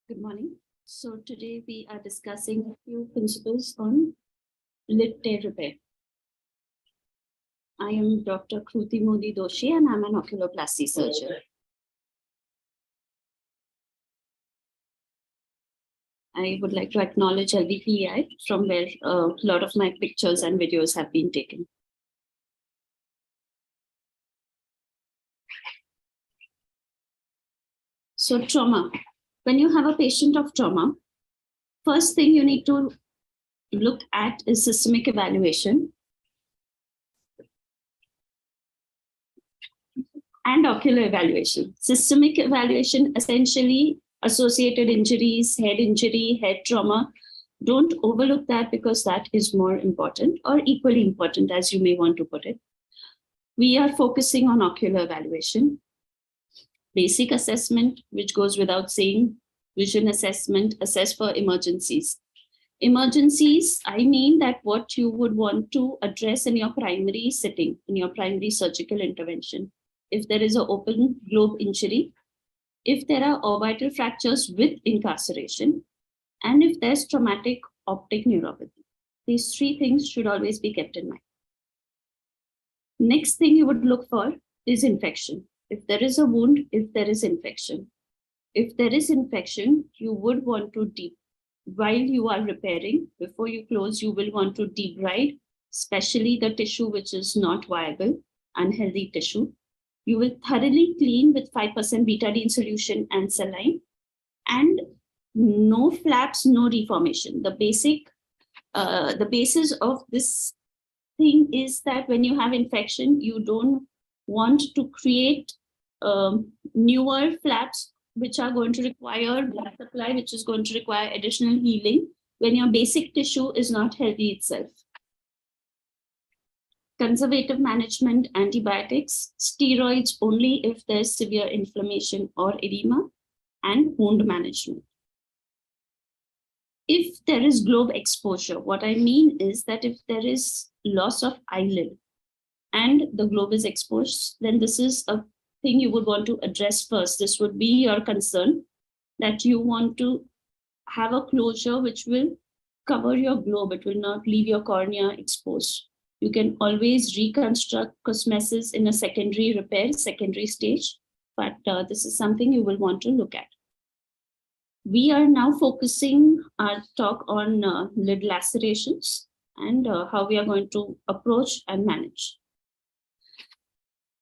Good morning. So today we are discussing a few principles on lid tear repair. I am Dr. Kruti Mody Joshi and I'm an oculoplasty surgeon. I would like to acknowledge LBPEI from where a lot of my pictures and videos have been taken. So trauma. When you have a patient of trauma, first thing you need to look at is systemic evaluation and ocular evaluation. Systemic evaluation, essentially associated injuries, head trauma. Don't overlook that because that is more important or equally important as you may want to put it. We are focusing on ocular evaluation, basic assessment, which goes without saying, vision assessment, assess for emergencies. Emergencies, I mean that what you would want to address in your primary setting, in your primary surgical intervention. If there is an open globe injury, if there are orbital fractures with incarceration, and if there's traumatic optic neuropathy. These three things should always be kept in mind. Next thing you would look for is infection. If there is a wound, if there is infection. If there is infection, you would want to while you are repairing, before you close, you will want to debride, especially the tissue which is not viable, unhealthy tissue. You will thoroughly clean with 5% betadine solution and saline, and no flaps, no reformation. The basis of this thing is that when you have infection, you don't want to create newer flaps which are going to require blood supply, which is going to require additional healing when your basic tissue is not healthy itself. Conservative management, antibiotics, steroids only if there's severe inflammation or edema, and wound management. If there is globe exposure, what I mean is that if there is loss of eyelid and the globe is exposed, then this is a thing you would want to address first. This would be your concern, that you want to have a closure which will cover your globe. It will not leave your cornea exposed. You can always reconstruct cosmesis in a secondary repair, secondary stage, but this is something you will want to look at. We are now focusing our talk on lid lacerations and how we are going to approach and manage.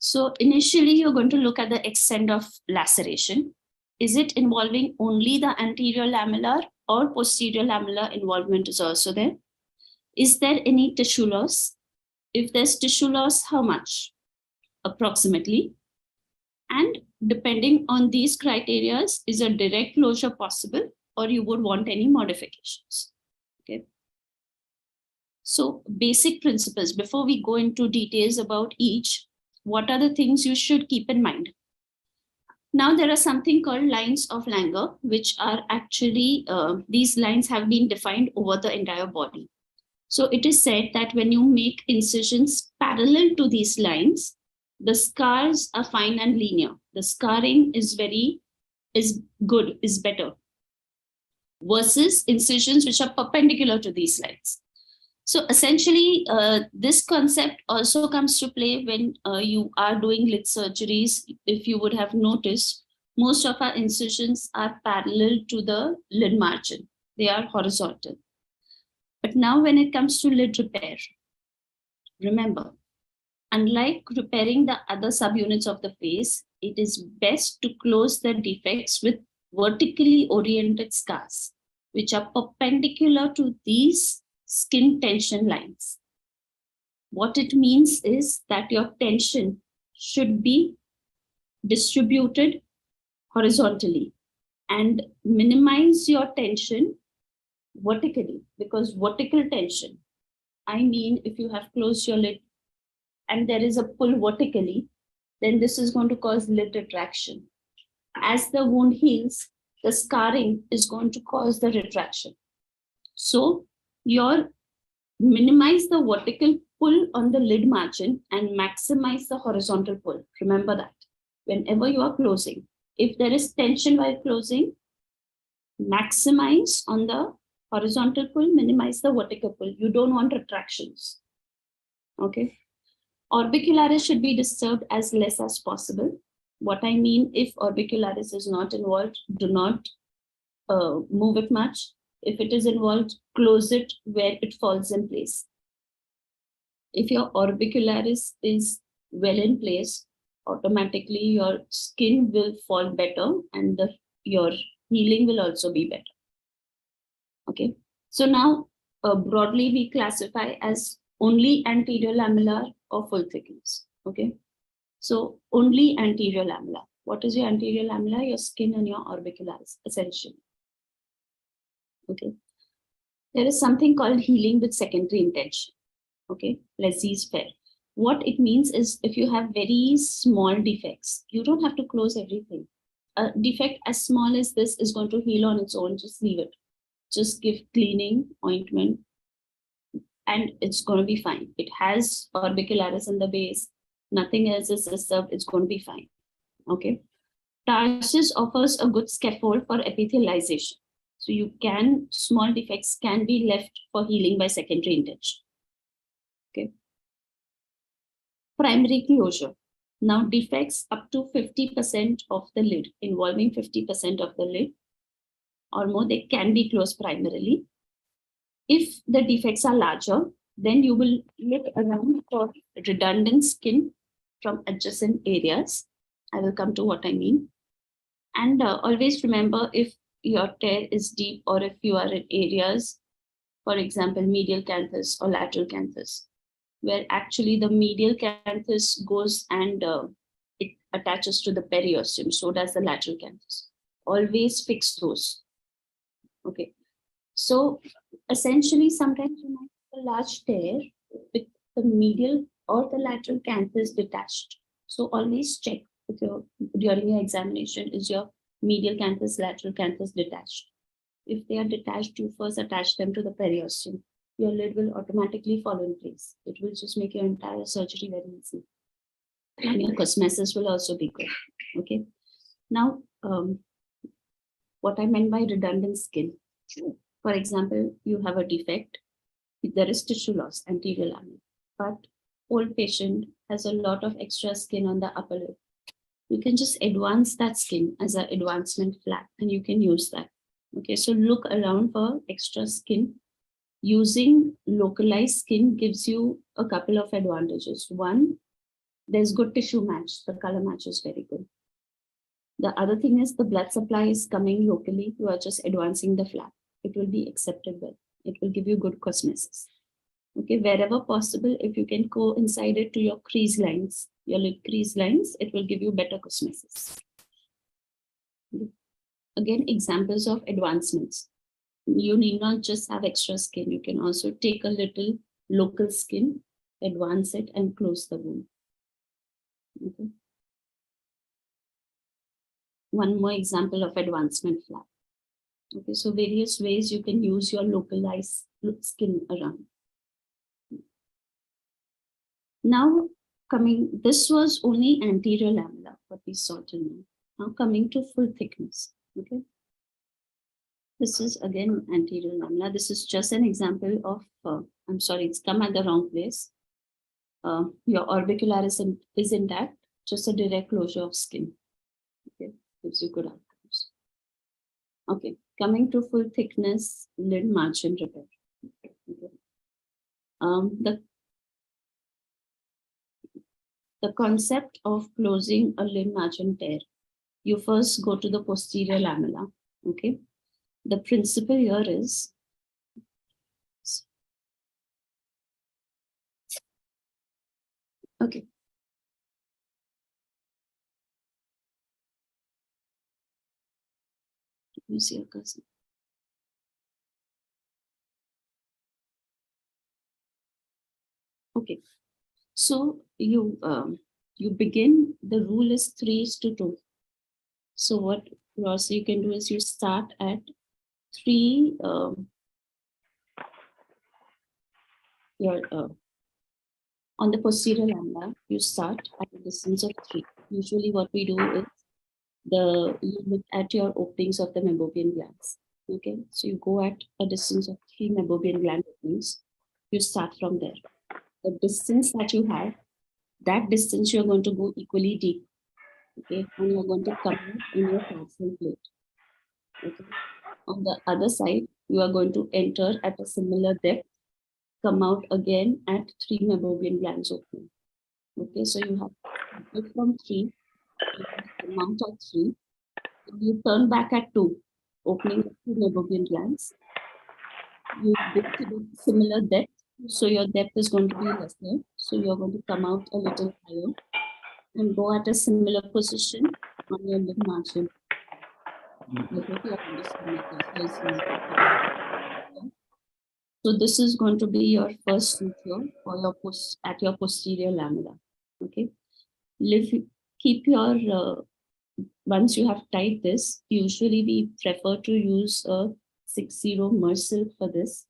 So initially, you're going to look at the extent of laceration. Is it involving only the anterior lamellar or posterior lamellar involvement is also there? Is there any tissue loss? If there's tissue loss, how much? Approximately. And depending on these criteria, is a direct closure possible or you would want any modifications? Okay. So basic principles, before we go into details about each, what are the things you should keep in mind? Now there are something called lines of Langer, which are actually, these lines have been defined over the entire body. So it is said that when you make incisions parallel to these lines, the scars are fine and linear. The scarring is good, is better, versus incisions which are perpendicular to these lines. So essentially, this concept also comes to play when you are doing lid surgeries. If you would have noticed, most of our incisions are parallel to the lid margin. They are horizontal. But now when it comes to lid repair, remember, unlike repairing the other subunits of the face, it is best to close the defects with vertically oriented scars, which are perpendicular to these skin tension lines. What it means is that your tension should be distributed horizontally and minimize your tension vertically, because vertical tension, I mean, if you have closed your lid and there is a pull vertically, then this is going to cause lid retraction. As the wound heals, the scarring is going to cause the retraction. So minimize the vertical pull on the lid margin and maximize the horizontal pull. Remember that whenever you are closing, if there is tension while closing, maximize on the horizontal pull, minimize the vertical pull. You don't want retractions. Okay. Orbicularis should be disturbed as less as possible. What I mean, if orbicularis is not involved, do not move it much. If it is involved, close it where it falls in place. If your orbicularis is well in place, automatically your skin will fall better and your healing will also be better. Okay, so now broadly we classify as only anterior lamellar or full thickness. Okay, so only anterior lamellar. What is your anterior lamellar? Your skin and your orbicularis, essentially. Okay, there is something called healing with secondary intention. Okay, laissez-faire. What it means is if you have very small defects, you don't have to close everything. A defect as small as this is going to heal on its own. Just leave it. Just give cleaning ointment and it's going to be fine. It has orbicularis in the base. Nothing else is disturbed. It's going to be fine. Okay. Tarsus offers a good scaffold for epithelialization. So you can, small defects can be left for healing by secondary intention. Okay. Primary closure. Now defects up to 50% of the lid, involving 50% of the lid or more, they can be closed primarily. If the defects are larger, then you will look around for redundant skin from adjacent areas. I will come to what I mean. And always remember, if your tear is deep or if you are in areas, for example, medial canthus or lateral canthus, where actually the medial canthus goes and it attaches to the periosteum, so does the lateral canthus. Always fix those. Okay. So essentially, sometimes you might have a large tear with the medial or the lateral canthus detached. So always check with during your examination, is your medial canthus, lateral canthus detached? If they are detached, you first attach them to the periosteum. Your lid will automatically fall in place. It will just make your entire surgery very easy. And your cosmesis will also be good. Okay. Now, what I meant by redundant skin. For example, you have a defect, there is tissue loss, anterior lamellar, but old patient has a lot of extra skin on the upper lip. You can just advance that skin as an advancement flap and you can use that. Okay, so look around for extra skin. Using localized skin gives you a couple of advantages. One, there's good tissue match. The color match is very good. The other thing is the blood supply is coming locally. You are just advancing the flap. It will be accepted well. It will give you good cosmesis. Okay, wherever possible, if you can coincide it to your crease lines, your lid crease lines, it will give you better cosmesis. Again, examples of advancements. You need not just have extra skin. You can also take a little local skin, advance it, and close the wound. Okay. One more example of advancement flap. Okay, so various ways you can use your localized skin around. Now this was only anterior lamellar, what we saw till now. Now coming to full thickness. Okay. This is again anterior lamellar. This is just an example of, I'm sorry, it's come at the wrong place. Your orbicularis is intact, just a direct closure of skin. Okay, gives you good outcomes. Okay, coming to full thickness lid margin repair. Okay. The concept of closing a lid margin tear, you first go to the posterior lamella. Okay, the principle here is okay. You see your cousin. Okay, so you begin. The rule is 3:2. So what Ross you can do is you start at 3. On the posterior lamella, you start at a distance of 3. Usually, what we do is You look at your openings of the meibomian glands. Okay, so you go at a distance of 3 meibomian gland openings. You start from there. The distance that you have, that distance you're going to go equally deep. Okay, and you're going to come out in your tarsal plate. Okay, on the other side, you are going to enter at a similar depth, come out again at 3 meibomian glands opening. Okay, so you have from 3, you come out at 3, you turn back at 2, opening up 2 meibomian glands. You go to the similar depth, so your depth is going to be lesser. So you're going to come out a little higher and go at a similar position on your lid margin. I hope you understand this. So this is going to be your first suture for your at your posterior lamella. Okay, keep your once you have tied this. Usually we prefer to use a 6-0 Mersil for this,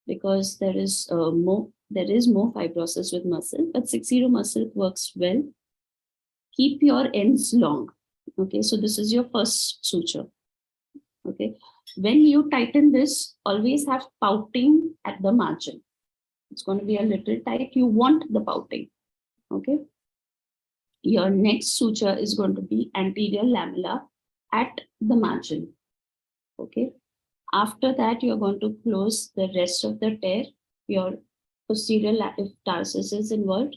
because there is more fibrosis with Mersil, but 6-0 Mersil works well. Keep your ends long. Okay, so this is your first suture. Okay, when you tighten this, always have pouting at the margin. It's going to be a little tight. You want the pouting. Okay, your next suture is going to be anterior lamella at the margin. Okay, after that, you're going to close the rest of the tear. Your posterior, if tarsus is involved,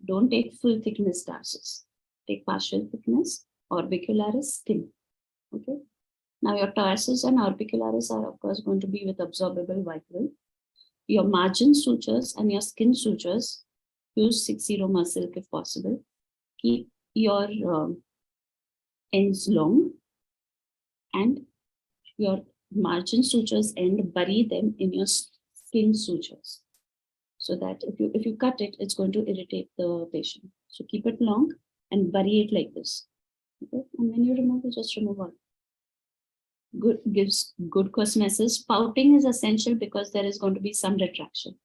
don't take full thickness tarsus. Take partial thickness, orbicularis, skin. Okay. Now your tarsus and orbicularis are of course going to be with absorbable vicryl. Your margin sutures and your skin sutures, use 6-0 Mersil if possible. Keep your ends long, and your margin sutures end, bury them in your skin sutures, so that if you cut it, it's going to irritate the patient. So keep it long and bury it like this. Okay, and when you remove it, just remove all. Good, gives good cosmesis. Pouting is essential because there is going to be some retraction.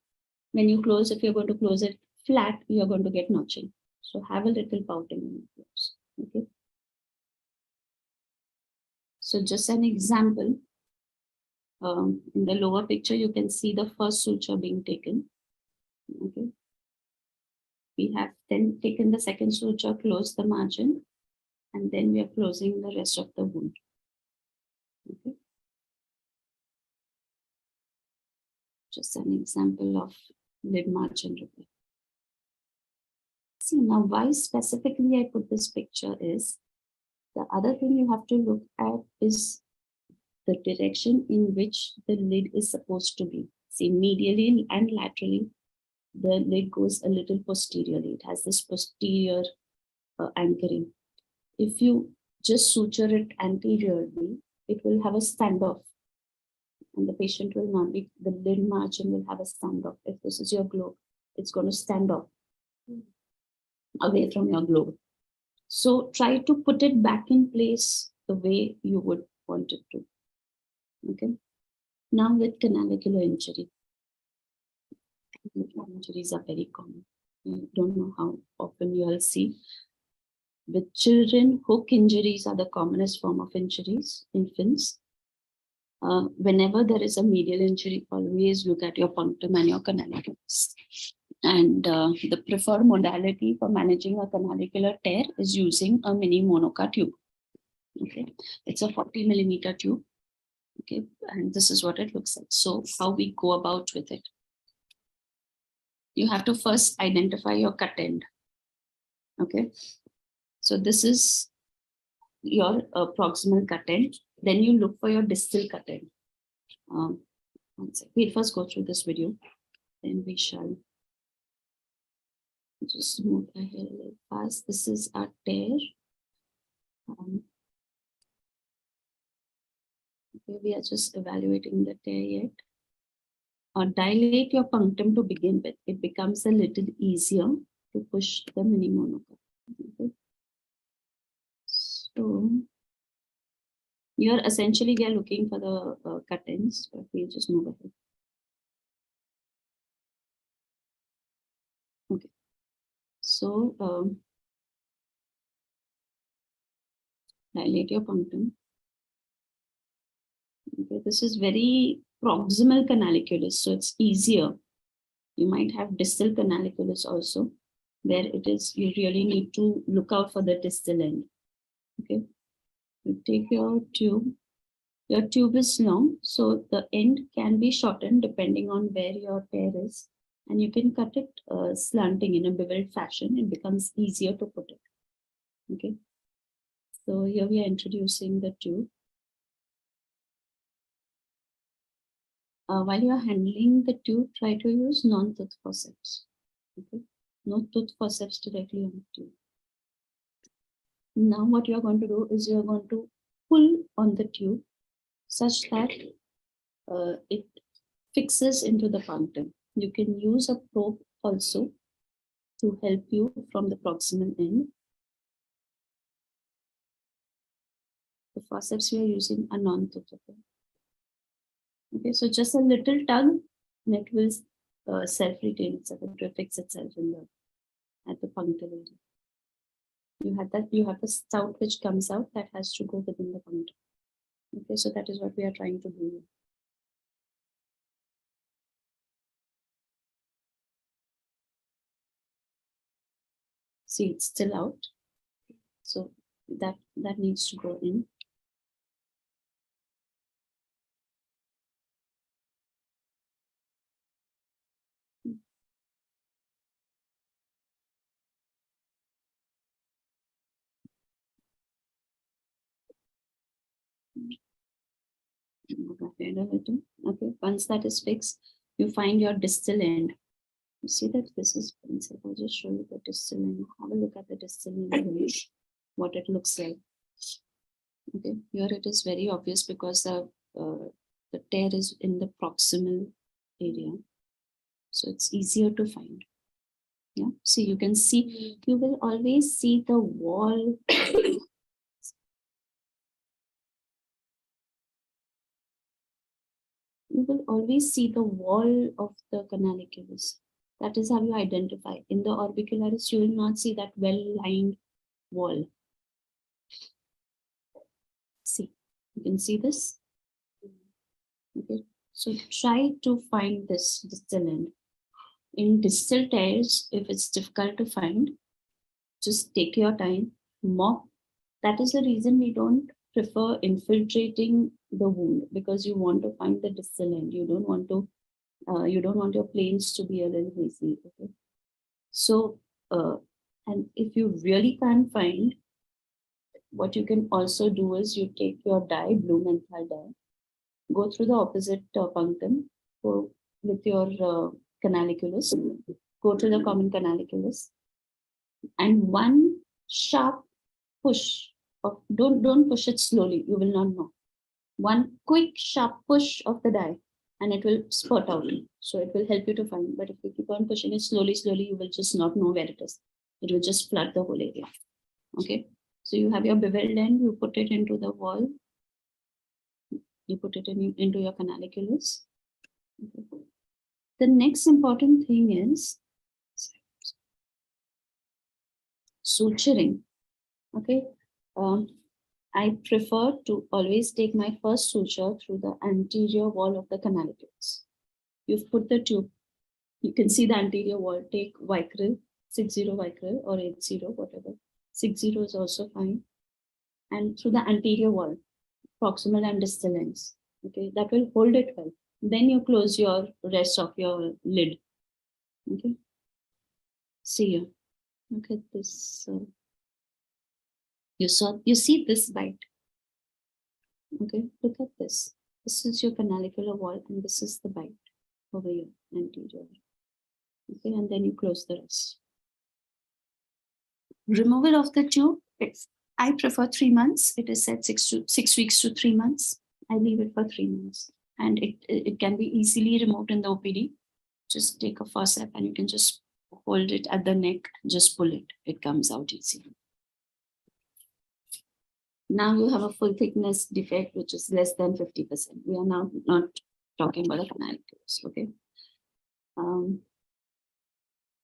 When you close, if you're going to close it flat, you're going to get notching. So have a little pouting when you close. Okay. So just an example. In the lower picture, you can see the first suture being taken. Okay. We have then taken the second suture, closed the margin, and then we are closing the rest of the wound. Okay. Just an example of lid margin repair. See, now why specifically I put this picture is, the other thing you have to look at is the direction in which the lid is supposed to be. See, medially and laterally, the lid goes a little posteriorly. It has this posterior anchoring. If you just suture it anteriorly, it will have a standoff, and the patient will not be, the lid margin will have a standoff. If this is your globe, it's going to stand off away from your globe. So try to put it back in place the way you would want it to. Okay. Now with canalicular injury. Injuries are very common. I don't know how often you will see. With children, hook injuries are the commonest form of injuries, infants. Whenever there is a medial injury, always look at your punctum and your canaliculus. And the preferred modality for managing a canalicular tear is using a mini Monoca tube. Okay, it's a 40 millimeter tube. Okay, and this is what it looks like. So how we go about with it? You have to first identify your cut end. Okay, so this is your proximal cut end. Then you look for your distal cut end. One sec. We'll first go through this video, then we shall just move ahead a little fast. This is our tear. Okay, we are just evaluating the tear yet. Or dilate your punctum to begin with. It becomes a little easier to push the mini Monoca. Okay. So you're essentially we are looking for the cut ends, but we'll just move ahead. Okay. So Dilate your punctum. Okay, this is very proximal canaliculus, so it's easier. You might have distal canaliculus also, where it is, you really need to look out for the distal end. Okay, you take your tube. Your tube is long, so the end can be shortened depending on where your tear is. And you can cut it slanting in a beveled fashion. It becomes easier to put it. Okay, so here we are introducing the tube. While you are handling the tube, try to use non-tooth forceps. Okay, no tooth forceps directly on the tube. Now what you are going to do is you are going to pull on the tube such that it fixes into the punctum. You can use a probe also to help you from the proximal end. The forceps we are using are non-tooth. Okay, so just a little tug and it will self-retain itself. It will fix itself at the punctal area. You have the spout which comes out that has to go within the punctum. Okay, so that is what we are trying to do. See, it's still out. So that needs to go in. Okay, once that is fixed, you find your distal end. You see that this is pencil. I'll just show you the distal end. Have a look at the distal end, what it looks like. Okay, here it is very obvious because the tear is in the proximal area, so it's easier to find. Yeah, so you can see, you will always see the wall. You will always see the wall of the canaliculus. That is how you identify. In the orbicularis, you will not see that well-lined wall. See, you can see this. Okay, so try to find this distal end. In distal tears, if it's difficult to find, just take your time, mop. That is the reason we don't prefer infiltrating the wound, because you want to find the distal end. You don't want to, you don't want your planes to be a little hazy. Okay, so and if you really can't find, what you can also do is you take your dye, blue menthol dye, go through the opposite punctum, go with your canaliculus, go to the common canaliculus, and one sharp push of, don't push it slowly, you will not know. One quick sharp push of the dye and it will spurt out. So it will help you to find. But if you keep on pushing it slowly, you will just not know where it is. It will just flood the whole area. Okay. So you have your beveled end, you put it into the wall. You put it into your canaliculus. Okay. The next important thing is suturing. Okay. I prefer to always take my first suture through the anterior wall of the canaliculus. You've put the tube, you can see the anterior wall. Take Vicryl, 60 Vicryl or 80, whatever. 60 is also fine. And through the anterior wall, proximal and distal ends. Okay, that will hold it well. Then you close your rest of your lid. Okay, see here. Look at this. You see this bite. Okay, look at this. This is your canalicular wall and this is the bite over here, anterior. Okay, and then you close the rest. Removal of the tube, I prefer 3 months. It is said 6 weeks to 3 months. I leave it for 3 months. And it can be easily removed in the OPD. Just take a forceps and you can just hold it at the neck, just pull it. It comes out easily. Now you have a full thickness defect, which is less than 50%. We are now not talking about the canaliculus, okay?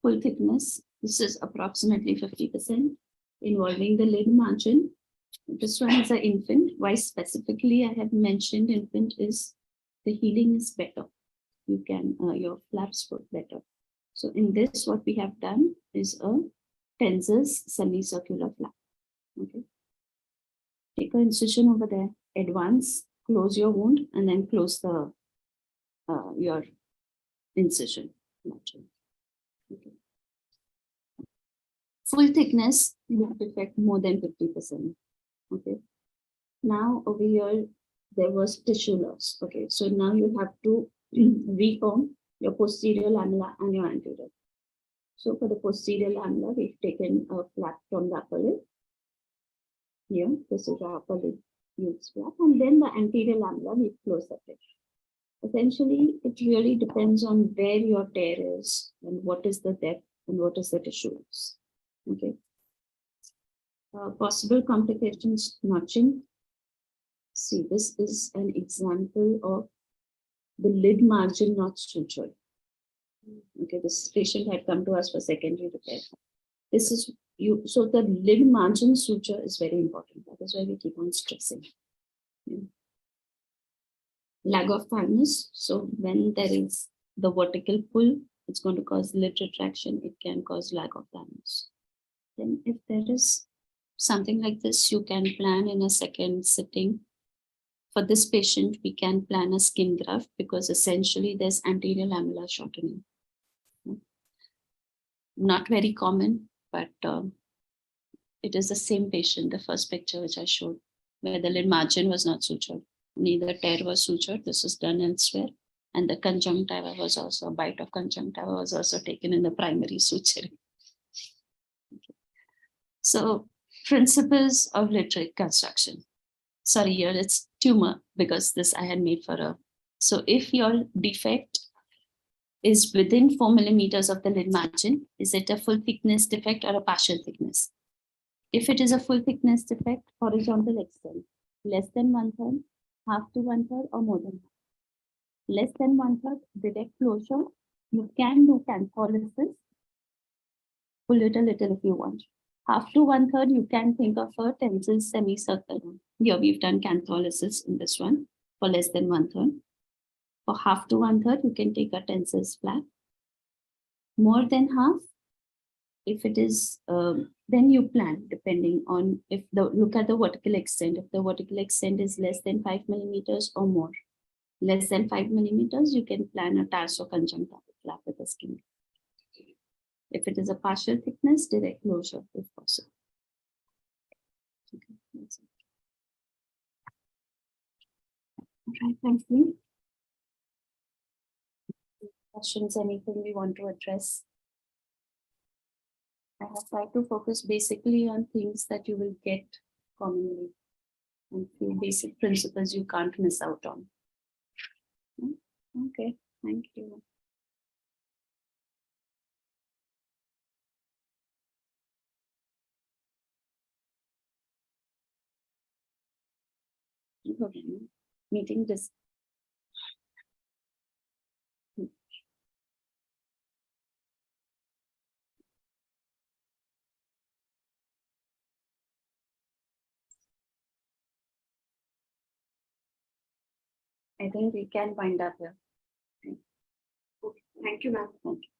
Full thickness, this is approximately 50%, involving the lid margin, This one is an infant. Why specifically I have mentioned infant is the healing is better. You can, your flaps work better. So in this, what we have done is a Tenzel's semicircular flap. Okay. Take an incision over there, advance, close your wound, and then close the your incision. Okay. Full thickness, you have to affect more than 50%. Okay. Now over here, there was tissue loss. Okay. So now you have to reform your posterior lamella and your anterior. So for the posterior lamella, we've taken a flap from the upper lid. Here, this is our upper lid use flap. And then the anterior lamella, we've closed the tear. Essentially, it really depends on where your tear is and what is the depth and what is the tissue loss. Okay. Possible complications, notching. See, this is an example of the lid margin not sutured. Okay, this patient had come to us for secondary repair. This is you. So the lid margin suture is very important. That is why we keep on stressing. Yeah. Lagophthalmos. So when there is the vertical pull, it's going to cause lid retraction. It can cause lagophthalmos. Then if there is something like this, you can plan in a second sitting. For this patient, we can plan a skin graft because essentially there's anterior lamellar shortening. Not very common, but it is the same patient, the first picture which I showed, where the lid margin was not sutured. Neither tear was sutured. This was done elsewhere. And the conjunctiva was also, a bite of conjunctiva was also taken in the primary suturing. Okay. So principles of lid reconstruction. Sorry, here it's tumor because this I had made for a. So if your defect is within 4 millimeters of the lid margin, is it a full thickness defect or a partial thickness? If it is a full thickness defect, horizontal extent, less than 1/3, half to 1/3, or more than half. Less than 1/3, direct closure. You can do cantholysis. Pull it a little if you want. Half to 1/3, you can think of a Tenzel semicircular. Here we've done cantholysis in this one for less than 1/3. For half to 1/3, you can take a Tenzel's flap. More than half, if it is, then you plan depending on if the look at the vertical extent. If the vertical extent is less than 5 millimeters or more, less than 5 millimeters, you can plan a tarsoconjunctival flap with a skin. If it is a partial thickness, direct closure if possible. Okay, that's it. Okay, thank you. Questions, anything we want to address? I have tried to focus basically on things that you will get commonly and few basic principles you can't miss out on. Okay, thank you. Okay. Meeting this. I think we can wind up here. Okay. Thank you, ma'am. Thank you.